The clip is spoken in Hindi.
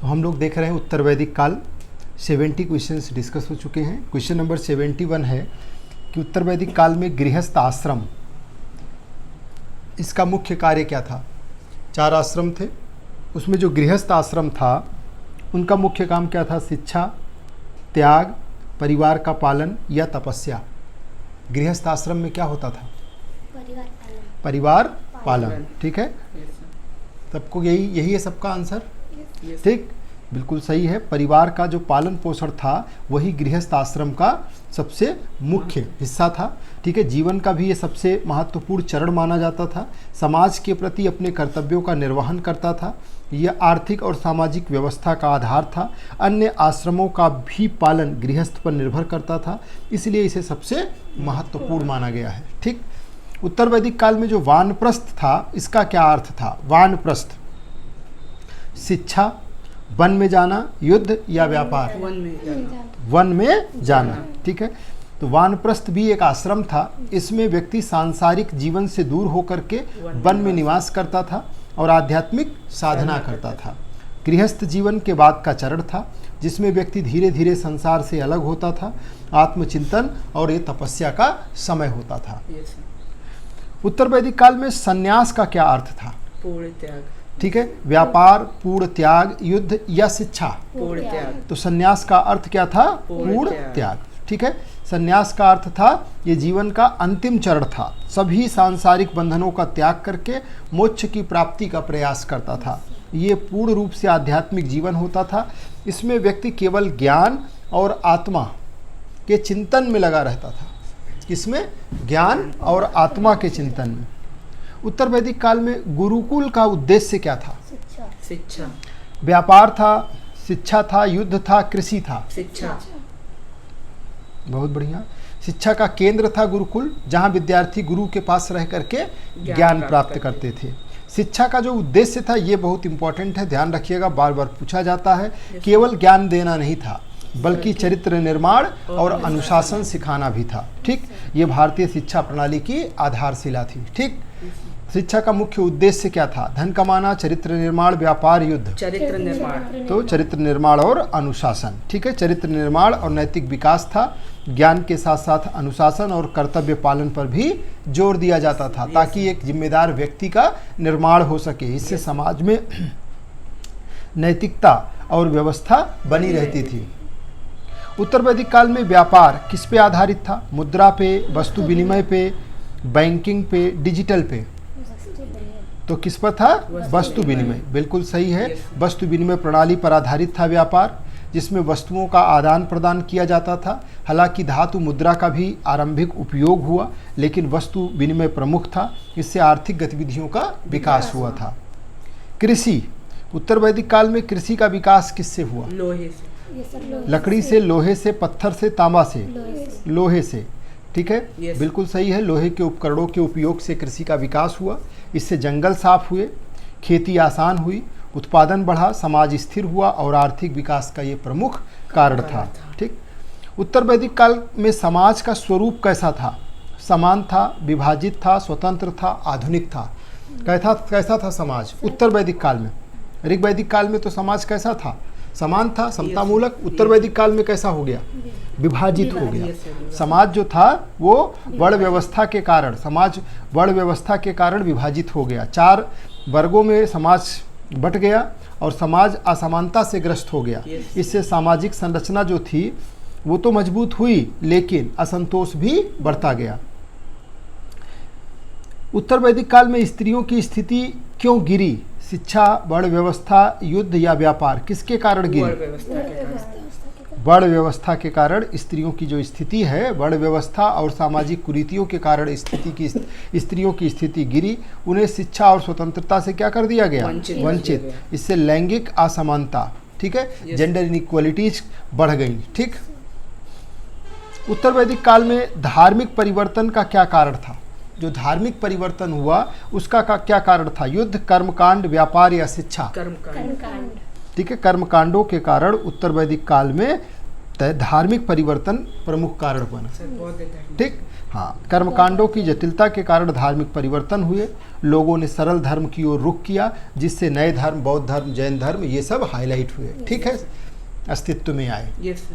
तो हम लोग देख रहे हैं उत्तर वैदिक काल। 70 क्वेश्चंस डिस्कस हो चुके हैं। क्वेश्चन नंबर 71 है कि उत्तर वैदिक काल में गृहस्थ आश्रम, इसका मुख्य कार्य क्या था। 4 आश्रम थे, उसमें जो गृहस्थ आश्रम था उनका मुख्य काम क्या था। शिक्षा, त्याग, परिवार का पालन या तपस्या। गृहस्थ आश्रम में क्या होता था। परिवार पालन। ठीक है, सबको यही है सबका आंसर। ठीक, बिल्कुल सही है। परिवार का जो पालन पोषण था वही गृहस्थ आश्रम का सबसे मुख्य हिस्सा था। ठीक है, जीवन का भी ये सबसे महत्वपूर्ण चरण माना जाता था। समाज के प्रति अपने कर्तव्यों का निर्वहन करता था। यह आर्थिक और सामाजिक व्यवस्था का आधार था। अन्य आश्रमों का भी पालन गृहस्थ पर निर्भर करता था, इसलिए इसे सबसे महत्वपूर्ण माना गया है। ठीक, उत्तर वैदिक काल में जो वानप्रस्थ था, इसका क्या अर्थ था। वानप्रस्थ, शिक्षा, वन में जाना, युद्ध या व्यापार। वन में जाना। ठीक है, तो वानप्रस्थ भी एक आश्रम था। इसमें व्यक्ति सांसारिक जीवन से दूर होकर के वन में निवास करता था और आध्यात्मिक साधना करता था। गृहस्थ जीवन के बाद का चरण था जिसमें व्यक्ति धीरे धीरे संसार से अलग होता था। आत्मचिंतन और ये तपस्या का समय होता था। उत्तर वैदिक काल में संन्यास का क्या अर्थ था। पूर्ण त्याग। ठीक है, व्यापार, पूर्ण त्याग, युद्ध या शिक्षा। पूर्ण त्याग। तो संन्यास का अर्थ क्या था। पूर्ण त्याग। ठीक है, संन्यास का अर्थ था ये जीवन का अंतिम चरण था। सभी सांसारिक बंधनों का त्याग करके मोक्ष की प्राप्ति का प्रयास करता था। ये पूर्ण रूप से आध्यात्मिक जीवन होता था। इसमें व्यक्ति केवल ज्ञान और आत्मा के चिंतन में लगा रहता था। इसमें ज्ञान और आत्मा के चिंतन में। उत्तर वैदिक काल में गुरुकुल का उद्देश्य क्या था। शिक्षा। व्यापार था, शिक्षा था, युद्ध था, कृषि था। शिक्षा। बहुत बढ़िया। शिक्षा का केंद्र था गुरुकुल, जहाँ विद्यार्थी गुरु के पास रह करके ज्ञान प्राप्त करते थे। शिक्षा का जो उद्देश्य था ये बहुत इंपॉर्टेंट है, ध्यान रखिएगा, बार बार पूछा जाता है। केवल ज्ञान देना नहीं था बल्कि चरित्र निर्माण और अनुशासन सिखाना भी था। ठीक, ये भारतीय शिक्षा प्रणाली की आधारशिला थी। ठीक, शिक्षा का मुख्य उद्देश्य क्या था। धन कमाना, चरित्र निर्माण, व्यापार, युद्ध। चरित्र निर्माण। तो चरित्र निर्माण और अनुशासन। ठीक है, चरित्र निर्माण और नैतिक विकास था। ज्ञान के साथ साथ अनुशासन और कर्तव्य पालन पर भी जोर दिया जाता था ताकि एक जिम्मेदार व्यक्ति का निर्माण हो सके। इससे समाज में नैतिकता और व्यवस्था बनी रहती थी। उत्तर वैदिक काल में व्यापार किस पे आधारित था। मुद्रा पे, वस्तु विनिमय पे, बैंकिंग पे, डिजिटल पे। तो किस पर था। वस्तु विनिमय। बिल्कुल सही है, वस्तु विनिमय प्रणाली पर आधारित था व्यापार, जिसमें वस्तुओं का आदान प्रदान किया जाता था। हालांकि धातु मुद्रा का भी आरंभिक उपयोग हुआ, लेकिन वस्तु विनिमय प्रमुख था। इससे आर्थिक गतिविधियों का विकास हुआ था। कृषि, उत्तर वैदिक काल में कृषि का विकास किससे हुआ। लोहे से। लकड़ी से, लोहे से, पत्थर से, तांबा से। लोहे से। ठीक है, बिल्कुल सही है। लोहे के उपकरणों के उपयोग से कृषि का विकास हुआ। इससे जंगल साफ हुए, खेती आसान हुई, उत्पादन बढ़ा, समाज स्थिर हुआ और आर्थिक विकास का ये प्रमुख कारण था। ठीक, उत्तर वैदिक काल में समाज का स्वरूप कैसा था। समान था, विभाजित था, स्वतंत्र था, आधुनिक था। कैसा था समाज उत्तर वैदिक काल में। ऋग वैदिक काल में तो समाज कैसा था। समान था, समतामूलक। उत्तर वैदिक काल में कैसा हो गया। विभाजित हो गया। समाज जो था वो वर्ण व्यवस्था के कारण, समाज वर्ण व्यवस्था के कारण विभाजित हो गया। 4 वर्गों में समाज बट गया और समाज असमानता से ग्रस्त हो गया। इससे सामाजिक संरचना जो थी वो तो मजबूत हुई, लेकिन असंतोष भी बढ़ता गया। उत्तर वैदिक काल में स्त्रियों की स्थिति क्यों गिरी। शिक्षा, वर्ण व्यवस्था, युद्ध या व्यापार, किसके कारण गिरी। वर्ण व्यवस्था के कारण स्त्रियों की जो स्थिति है, वर्ण व्यवस्था और सामाजिक कुरीतियों के कारण स्त्रियों की स्थिति गिरी। उन्हें शिक्षा और स्वतंत्रता से क्या कर दिया गया, वंचित। इससे लैंगिक असमानता, ठीक है, जेंडर इनइक्वालिटीज बढ़ गई। ठीक, उत्तर वैदिक काल में धार्मिक परिवर्तन का क्या कारण था। जो धार्मिक परिवर्तन हुआ उसका क्या कारण था। युद्ध, कर्मकांड, व्यापार या शिक्षा। कर्मकांड। ठीक है, कर्मकांडों के कारण उत्तर वैदिक काल में तय धार्मिक परिवर्तन प्रमुख कारण बना। सर बौद्ध धर्म। ठीक, हाँ, कर्मकांडों की जटिलता के कारण धार्मिक परिवर्तन हुए, लोगों ने सरल धर्म की ओर रुख किया, जिससे नए धर्म, बौद्ध धर्म, जैन धर्म, ये सब हाईलाइट हुए, ठीक है, अस्तित्व में आए। Yes sir.